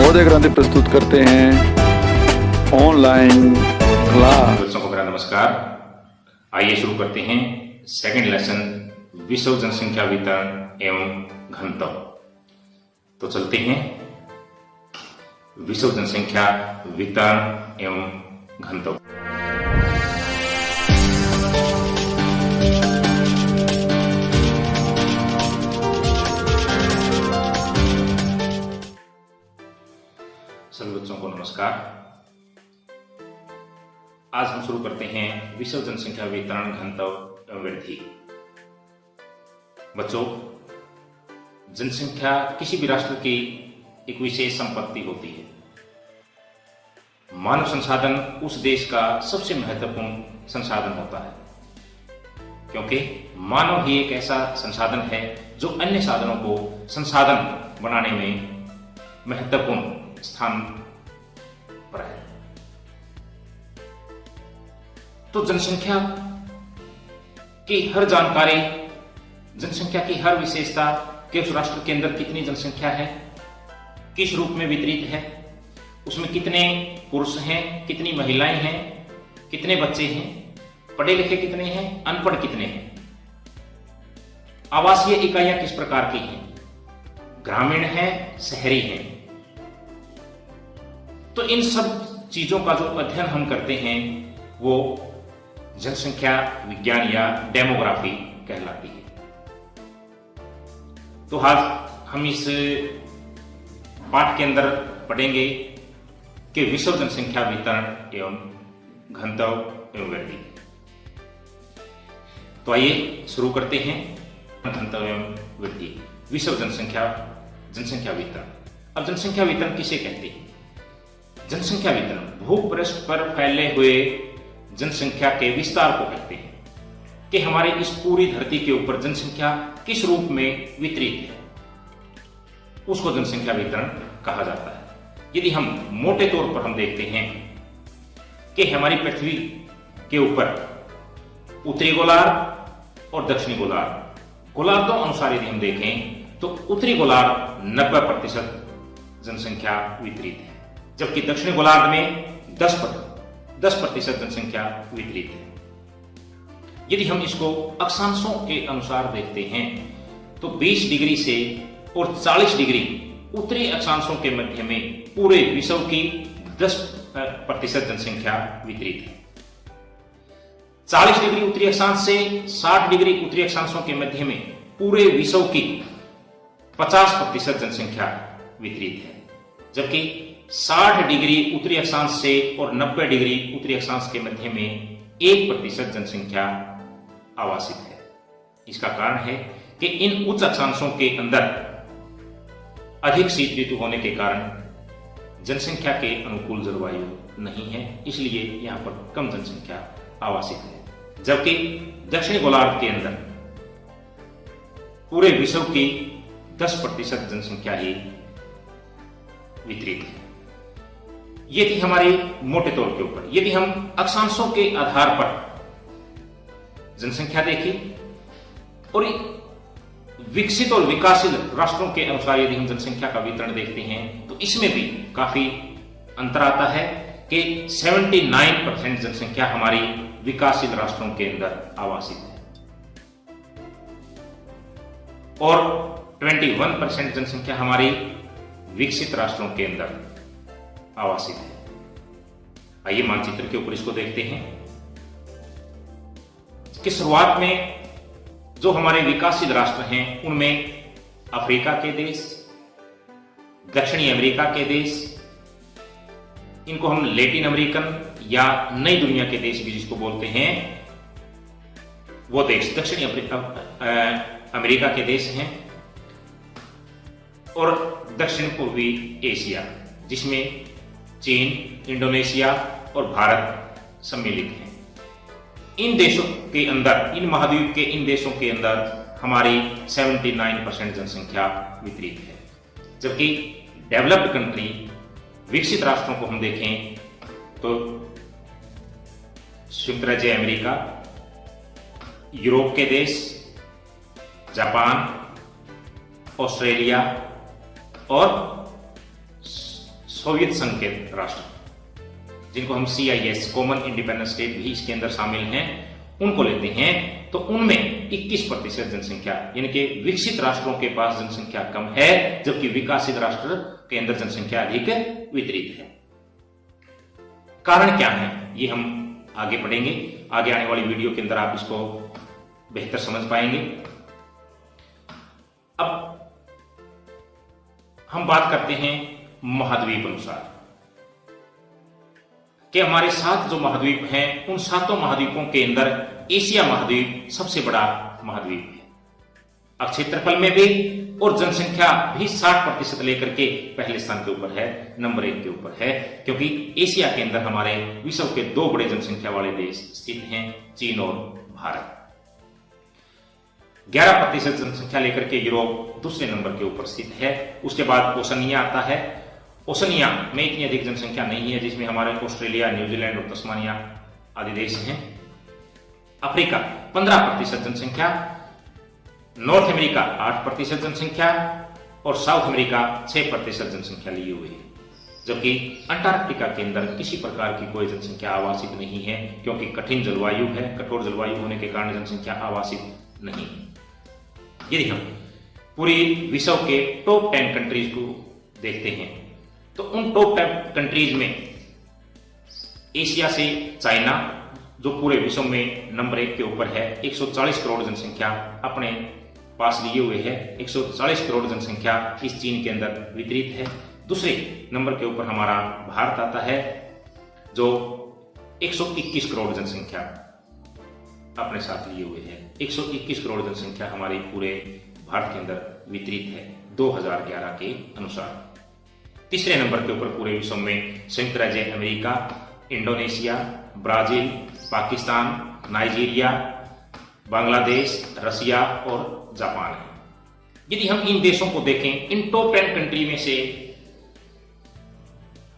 नवोदय क्रांति प्रस्तुत करते हैं ऑनलाइन क्लास। बच्चों को मेरा नमस्कार। आइए शुरू करते हैं सेकंड लेसन विश्व जनसंख्या वितरण एवं घनत्व। तो चलते हैं विश्व जनसंख्या वितरण एवं घनत्व। सभी बच्चों को नमस्कार। आज हम शुरू करते हैं विश्व जनसंख्या वितरण घनत्व एवं वृद्धि। बच्चों, जनसंख्या किसी भी राष्ट्र की एक विशेष संपत्ति होती है। मानव संसाधन उस देश का सबसे महत्वपूर्ण संसाधन होता है, क्योंकि मानव ही एक ऐसा संसाधन है जो अन्य साधनों को संसाधन बनाने में महत्वपूर्ण स्थान पर है। तो जनसंख्या की हर जानकारी, जनसंख्या की हर विशेषता कि उस राष्ट्र के अंदर कितनी जनसंख्या है, किस रूप में वितरित है, उसमें कितने पुरुष हैं, कितनी महिलाएं हैं, कितने बच्चे हैं, पढ़े लिखे कितने हैं, अनपढ़ कितने हैं, आवासीय इकाइयां किस प्रकार की हैं, ग्रामीण हैं, शहरी हैं। तो इन सब चीजों का जो अध्ययन हम करते हैं वो जनसंख्या विज्ञान या डेमोग्राफी कहलाती है। तो आज हम इस पाठ के अंदर पढ़ेंगे कि विश्व जनसंख्या वितरण एवं घनत्व एवं वृद्धि। तो आइए शुरू करते हैं घनत्व एवं वृद्धि। विश्व जनसंख्या वितरण। अब जनसंख्या वितरण किसे कहते हैं? जनसंख्या वितरण भूपृष्ठ पर फैले हुए जनसंख्या के विस्तार को कहते हैं कि हमारे इस पूरी धरती के ऊपर जनसंख्या किस रूप में वितरित है, उसको जनसंख्या वितरण कहा जाता है। यदि हम मोटे तौर पर हम देखते हैं कि हमारी पृथ्वी के ऊपर उत्तरी गोलार्ध और दक्षिणी गोलार्धों अनुसार यदि हम देखें तो उत्तरी गोलार्ध 90% जनसंख्या वितरित है, जबकि दक्षिणी गोलार्ध में 10% जनसंख्या वितरित है। यदि हम इसको अक्षांशों के अनुसार देखते हैं तो 20 डिग्री से और 40 डिग्री उत्तरी अक्षांशों के मध्य में पूरे विश्व की 10% जनसंख्या वितरित है। 40 डिग्री उत्तरी अक्षांश से 60 डिग्री उत्तरी अक्षांशों के मध्य में पूरे विश्व की 50% जनसंख्या वितरित है, जबकि 60 डिग्री उत्तरी अक्षांश से और 90 डिग्री उत्तरी अक्षांश के मध्य में 1% जनसंख्या आवासित है। इसका कारण है कि इन उच्च अक्षांशों के अंदर अधिक शीत ऋतु होने के कारण जनसंख्या के अनुकूल जलवायु नहीं है, इसलिए यहां पर कम जनसंख्या आवासित है। जबकि दक्षिणी गोलार्ध के अंदर पूरे विश्व की 10% जनसंख्या ही वितरित है। ये थी हमारे मोटे तौर के ऊपर। यदि हम अक्षांशों के आधार पर जनसंख्या देखें और विकसित और विकासशील राष्ट्रों के अनुसार यदि हम जनसंख्या का वितरण देखते हैं तो इसमें भी काफी अंतर आता है कि 79% जनसंख्या हमारी विकासशील राष्ट्रों के अंदर आवासित है और 21% जनसंख्या हमारी विकसित राष्ट्रों के अंदर आवासित है। आइए मानचित्र के ऊपर इसको देखते हैं कि शुरुआत में जो हमारे विकासशील राष्ट्र हैं उनमें अफ्रीका के देश, दक्षिणी अमेरिका के देश, इनको हम लैटिन अमेरिकन या नई दुनिया के देश भी जिसको बोलते हैं, वो देश दक्षिणी अमेरिका के देश हैं और दक्षिण पूर्वी एशिया जिसमें चीन, इंडोनेशिया और भारत सम्मिलित हैं। इन देशों के अंदर, इन महाद्वीप के इन देशों के अंदर हमारी 79% जनसंख्या वितरित है। जबकि डेवलप्ड कंट्री, विकसित राष्ट्रों को हम देखें तो संयुक्त राज्य अमेरिका, यूरोप के देश, जापान, ऑस्ट्रेलिया और सोवियत संघ के राष्ट्र, जिनको हम CIS कॉमन इंडिपेंडेंट स्टेट भी इसके अंदर शामिल हैं, उनको लेते हैं तो उनमें 21% जनसंख्या, यानी कि विकसित राष्ट्रों के पास जनसंख्या कम है, जबकि विकसित राष्ट्र के अंदर जनसंख्या अधिक वितरित है। कारण क्या है ये हम आगे पढ़ेंगे, आगे आने वाली वीडियो के अंदर आप इसको बेहतर समझ पाएंगे। अब हम बात करते हैं महाद्वीप अनुसार कि हमारे 7 जो महाद्वीप हैं, उन 7 महाद्वीपों के अंदर एशिया महाद्वीप सबसे बड़ा महाद्वीप है। क्षेत्रफल में भी और जनसंख्या भी 60% लेकर के पहले स्थान के ऊपर है, नंबर 1 के ऊपर है, क्योंकि एशिया के अंदर हमारे विश्व के 2 बड़े जनसंख्या वाले देश स्थित हैं, चीन और भारत। 11% जनसंख्या लेकर के यूरोप दूसरे नंबर के ऊपर स्थित है। उसके बाद ओशनिया आता है। ओशनिया में इतनी अधिक जनसंख्या नहीं है, जिसमें हमारे ऑस्ट्रेलिया, न्यूजीलैंड और तस्मानिया आदि देश हैं। अफ्रीका 15% जनसंख्या, नॉर्थ अमेरिका 8% जनसंख्या और साउथ अमेरिका 6% जनसंख्या लिए हुए है। जबकि अंटार्कटिका के अंदर किसी प्रकार की कोई जनसंख्या आवासित नहीं है, क्योंकि कठिन जलवायु है, कठोर जलवायु होने के कारण जनसंख्या आवासित नहीं। यदि हम पूरी विश्व के टॉप 10 कंट्रीज को देखते हैं तो उन टॉप 10 कंट्रीज में एशिया से चाइना, जो पूरे विश्व में नंबर 1 के ऊपर है, 140 करोड़ जनसंख्या अपने पास लिए हुए है। 140 करोड़ जनसंख्या इस चीन के अंदर वितरित है। दूसरे नंबर के ऊपर हमारा भारत आता है, जो 121 करोड़ जनसंख्या अपने साथ लिए हुए है। 121 करोड़ जनसंख्या हमारे पूरे भारत के अंदर वितरित है 2011 के अनुसार। तीसरे नंबर के ऊपर पूरे विश्व में संयुक्त राज्य America, Indonesia, Brazil, Pakistan, Nigeria, Bangladesh, Russia और जापान है। यदि हम इन देशों को देखें, इन टॉप 10 कंट्री में से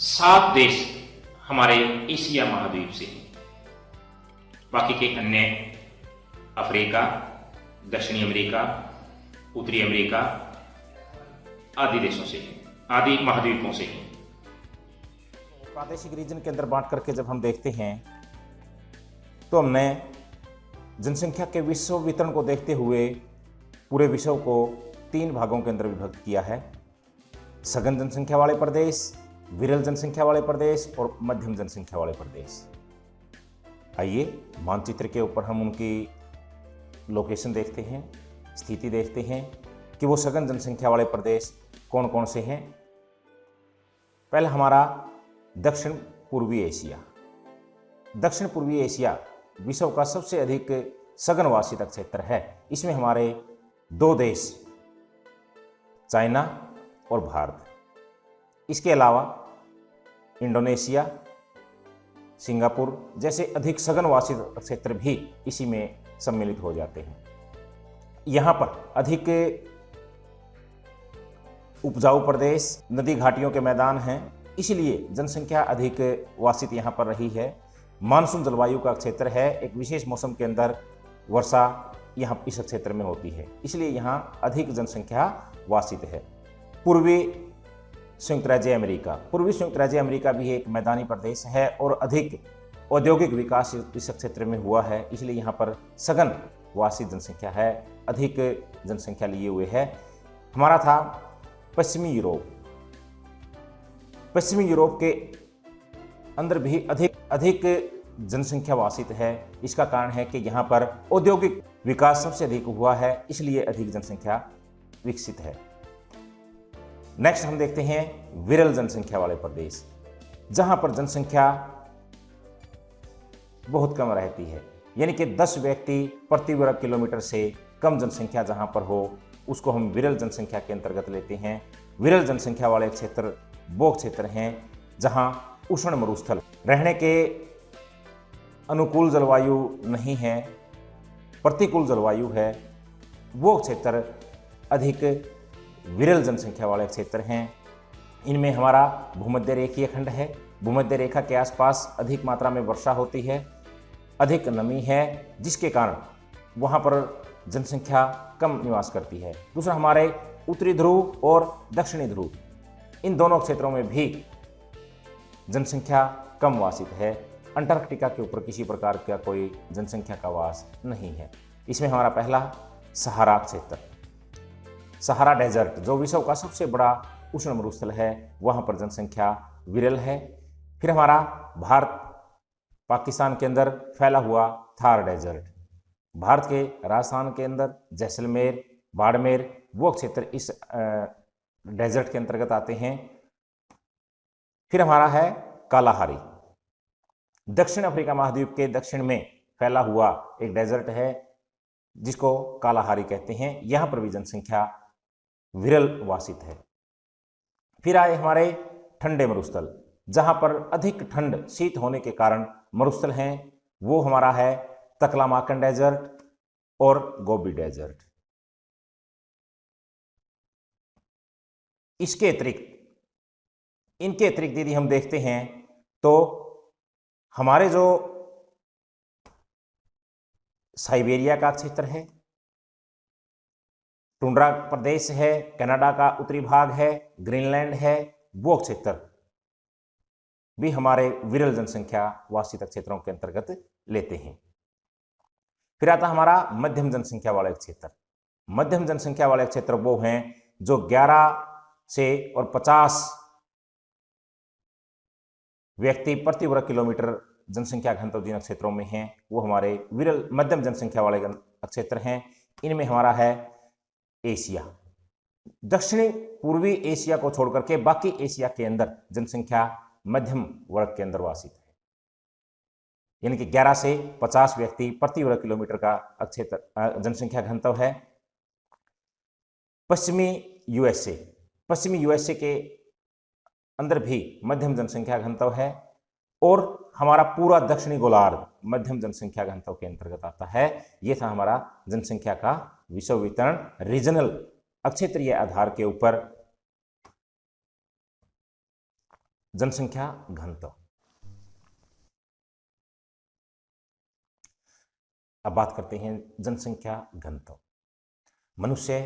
7 देश हमारे एशिया महाद्वीप से हैं। बाकी के अन्य अफ्रीका, दक्षिणी अमेरिका, उत्तरी अमेरिका आदि देशों से हैं, आदि महाद्वीपों से हैं। प्रादेशिक रीजन के अंदर बांट करके जब हम देखते हैं तो हमने जनसंख्या के विश्व वितरण को देखते हुए पूरे विश्व को 3 भागों के अंदर विभक्त किया है। सघन जनसंख्या वाले प्रदेश, विरल जनसंख्या वाले प्रदेश और मध्यम जनसंख्या वाले प्रदेश। आइए मानचित्र के ऊपर हम उनकी लोकेशन देखते हैं, स्थिति देखते हैं कि वो सघन जनसंख्या वाले प्रदेश कौन कौन से हैं। पहला हमारा दक्षिण पूर्वी एशिया। दक्षिण पूर्वी एशिया विश्व का सबसे अधिक सघन वासित क्षेत्र है। इसमें हमारे 2 देश चाइना और भारत, इसके अलावा इंडोनेशिया, सिंगापुर जैसे अधिक सघन वासित क्षेत्र भी इसी में सम्मिलित हो जाते हैं। यहाँ पर अधिक उपजाऊ प्रदेश, नदी घाटियों के मैदान हैं, इसलिए जनसंख्या अधिक वासित यहाँ पर रही है। मानसून जलवायु का क्षेत्र है, एक विशेष मौसम के अंदर वर्षा यहाँ इस क्षेत्र में होती है, इसलिए यहाँ अधिक जनसंख्या वासित है। पूर्वी संयुक्त राज्य अमेरिका, पूर्वी संयुक्त राज्य अमेरिका भी एक मैदानी प्रदेश है और अधिक औद्योगिक विकास इस क्षेत्र में हुआ है, इसलिए यहाँ पर सघन वासित जनसंख्या है, अधिक जनसंख्या लिए हुए है। हमारा था पश्चिमी यूरोप। पश्चिमी यूरोप के अंदर भी अधिक जनसंख्या वासित है। इसका कारण है कि यहाँ पर औद्योगिक विकास सबसे अधिक हुआ है, इसलिए अधिक जनसंख्या विकसित है। नेक्स्ट हम देखते हैं विरल जनसंख्या वाले प्रदेश, जहाँ पर जनसंख्या बहुत कम रहती है, यानी कि 10 व्यक्ति प्रति वर्ग किलोमीटर से कम जनसंख्या जहाँ पर हो उसको हम विरल जनसंख्या के अंतर्गत लेते हैं। विरल जनसंख्या वाले क्षेत्र वो क्षेत्र हैं जहाँ उष्ण मरुस्थल, रहने के अनुकूल जलवायु नहीं है, प्रतिकूल जलवायु है, वो क्षेत्र अधिक विरल जनसंख्या वाले क्षेत्र हैं। इनमें हमारा भूमध्य रेखीय खंड है, भूमध्य रेखा के आसपास अधिक मात्रा में वर्षा होती है, अधिक नमी है, जिसके कारण वहाँ पर जनसंख्या कम निवास करती है। दूसरा हमारे उत्तरी ध्रुव और दक्षिणी ध्रुव, इन दोनों क्षेत्रों में भी जनसंख्या कम वासित है। अंटार्कटिका के ऊपर किसी प्रकार का कोई जनसंख्या का वास नहीं है। इसमें हमारा पहला सहारा क्षेत्र, सहारा डेजर्ट जो विश्व का सबसे बड़ा उष्ण मरुस्थल है, वहाँ पर जनसंख्या विरल है। फिर हमारा भारत पाकिस्तान के अंदर फैला हुआ थार डेजर्ट, भारत के राजस्थान के अंदर जैसलमेर, बाड़मेर वो क्षेत्र इस डेजर्ट के अंतर्गत आते हैं। फिर हमारा है कालाहारी, दक्षिण अफ्रीका महाद्वीप के दक्षिण में फैला हुआ एक डेजर्ट है जिसको कालाहारी कहते हैं। यहाँ पर भी जनसंख्या विरल वासित है। फिर आए हमारे ठंडे मरुस्थल, जहाँ पर अधिक ठंड शीत होने के कारण मरुस्थल हैं, वो हमारा है तकलामाकन डेजर्ट और गोबी डेजर्ट। इसके अतिरिक्त इनके अतिरिक्त यदि हम देखते हैं तो हमारे जो साइबेरिया का क्षेत्र है, टुंड्रा प्रदेश है, कनाडा का उत्तरी भाग है, ग्रीनलैंड है, वो क्षेत्र भी हमारे विरल जनसंख्या वासित क्षेत्रों के अंतर्गत लेते हैं। फिर आता हमारा मध्यम जनसंख्या वाले क्षेत्र। मध्यम जनसंख्या वाले क्षेत्र वो हैं जो 11 से और 50 व्यक्ति प्रति वर्ग किलोमीटर जनसंख्या घनत्व जिन क्षेत्रों में हैं वो हमारे विरल मध्यम जनसंख्या वाले क्षेत्र हैं। इनमें हमारा है एशिया, दक्षिणी पूर्वी एशिया को छोड़कर के बाकी एशिया के अंदर जनसंख्या मध्यम वर्ग के अंदर वासित है, यानी कि 11 से 50 व्यक्ति प्रति वर्ग किलोमीटर का क्षेत्र जनसंख्या घनत्व है। पश्चिमी यूएसए के अंदर भी मध्यम जनसंख्या घनत्व है और हमारा पूरा दक्षिणी गोलार्ध मध्यम जनसंख्या घनत्व के अंतर्गत आता है। यह था हमारा जनसंख्या का विषम वितरण रीजनल अक्षेत्रीय आधार के ऊपर जनसंख्या घनत्व। अब बात करते हैं जनसंख्या घनत्व। मनुष्य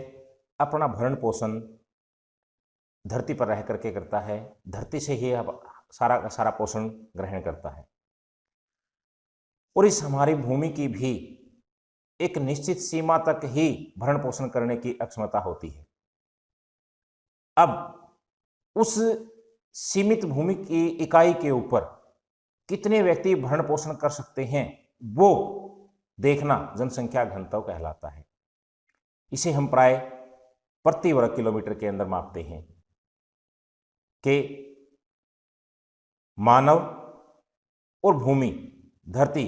अपना भरण पोषण धरती पर रह करके करता है, धरती से ही सारा का सारा पोषण ग्रहण करता है और इस हमारी भूमि की भी एक निश्चित सीमा तक ही भरण पोषण करने की अक्षमता होती है। अब उस सीमित भूमि की इकाई के ऊपर कितने व्यक्ति भरण पोषण कर सकते हैं वो देखना जनसंख्या घनत्व कहलाता है। इसे हम प्राय प्रति वर्ग किलोमीटर के अंदर मापते हैं कि मानव और भूमि धरती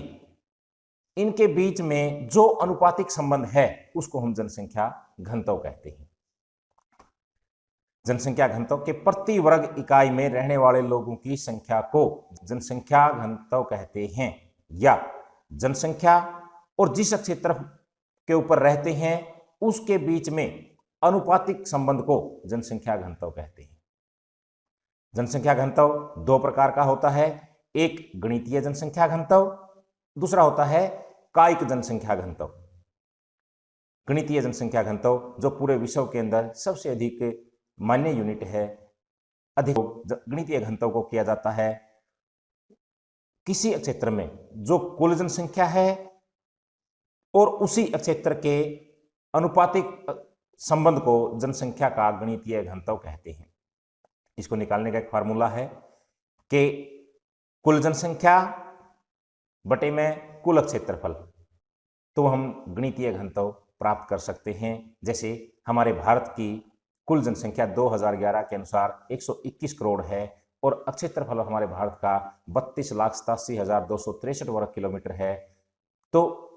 इनके बीच में जो अनुपातिक संबंध है उसको हम जनसंख्या घनत्व कहते हैं। जनसंख्या घनत्व के प्रति वर्ग इकाई में रहने वाले लोगों की संख्या को जनसंख्या घनत्व कहते हैं, या जनसंख्या और जिस क्षेत्र के ऊपर रहते हैं उसके बीच में अनुपातिक संबंध को जनसंख्या घनत्व कहते हैं। जनसंख्या घनत्व दो प्रकार का होता है, एक गणितीय जनसंख्या घनत्व, दूसरा होता है कायिक जनसंख्या घनत्व। गणितीय जनसंख्या घनत्व जो पूरे विश्व के अंदर सबसे अधिक मान्य यूनिट है, अधिक गणितीय घनत्व को किया जाता है किसी क्षेत्र में जो कुल जनसंख्या है और उसी क्षेत्र के अनुपातिक संबंध को जनसंख्या का गणितीय घनत्व कहते हैं। इसको निकालने का एक फार्मूला है कि कुल जनसंख्या बटे में कुल क्षेत्रफल, तो हम गणितीय घनत्व प्राप्त कर सकते हैं। जैसे हमारे भारत की कुल जनसंख्या 2011 के अनुसार 121 करोड़ है और क्षेत्रफल हमारे भारत का 32,87,263 वर्ग किलोमीटर है। तो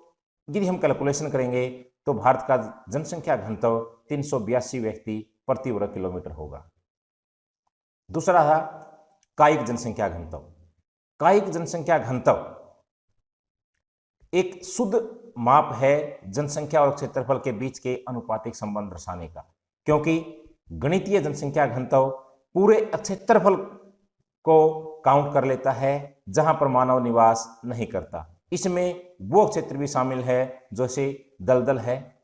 यदि हम कैलकुलेशन करेंगे तो भारत का जनसंख्या घनत्व 382 व्यक्ति प्रति वर्ग किलोमीटर होगा। दूसरा था कायिक जनसंख्या घनत्व। कायिक जनसंख्या घनत्व एक शुद्ध माप है जनसंख्या और क्षेत्रफल के बीच के अनुपातिक संबंध दर्शाने का, क्योंकि गणितीय जनसंख्या घनत्व पूरे क्षेत्रफल को काउंट कर लेता है जहां पर मानव निवास नहीं करता। इसमें वो क्षेत्र भी शामिल है जैसे दलदल है,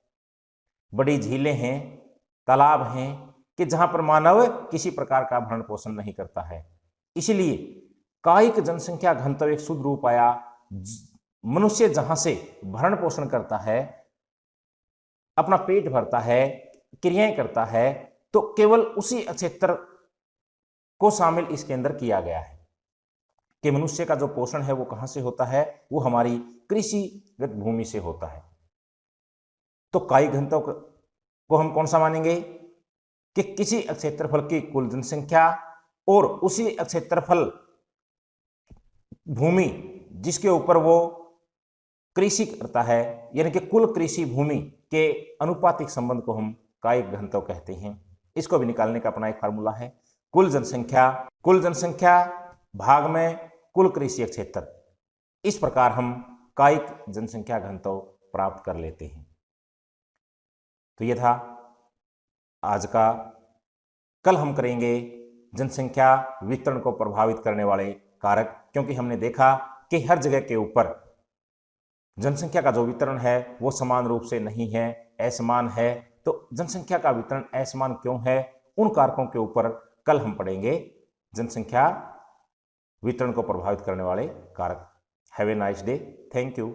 बड़ी झीलें हैं, तालाब हैं कि जहां पर मानव किसी प्रकार का भरण पोषण नहीं करता है। इसलिए कायिक जनसंख्या घनत्व एक शुद्ध रूप आया। मनुष्य जहां से भरण पोषण करता है, अपना पेट भरता है, क्रियाएं करता है, तो केवल उसी क्षेत्र को शामिल इसके अंदर किया गया है कि मनुष्य का जो पोषण है वो कहां से होता है, वो हमारी कृषिगत भूमि से होता है। तो कायिक घनत्व को हम कौन सा मानेंगे कि किसी क्षेत्रफल की कुल जनसंख्या और उसी क्षेत्रफल भूमि जिसके ऊपर वो कृषि करता है, यानी कि कुल कृषि भूमि के अनुपातिक संबंध को हम कायिक घनत्व कहते हैं। इसको भी निकालने का अपना एक फार्मूला है, कुल जनसंख्या भाग में कुल कृषि क्षेत्र। इस प्रकार हम कायिक जनसंख्या घनत्व प्राप्त कर लेते हैं। तो यह था आज का। कल हम करेंगे जनसंख्या वितरण को प्रभावित करने वाले कारक, क्योंकि हमने देखा कि हर जगह के ऊपर जनसंख्या का जो वितरण है वो समान रूप से नहीं है, असमान है। तो जनसंख्या का वितरण असमान क्यों है, उन कारकों के ऊपर कल हम पढ़ेंगे जनसंख्या वितरण को प्रभावित करने वाले कारक। Have a nice day. Thank you.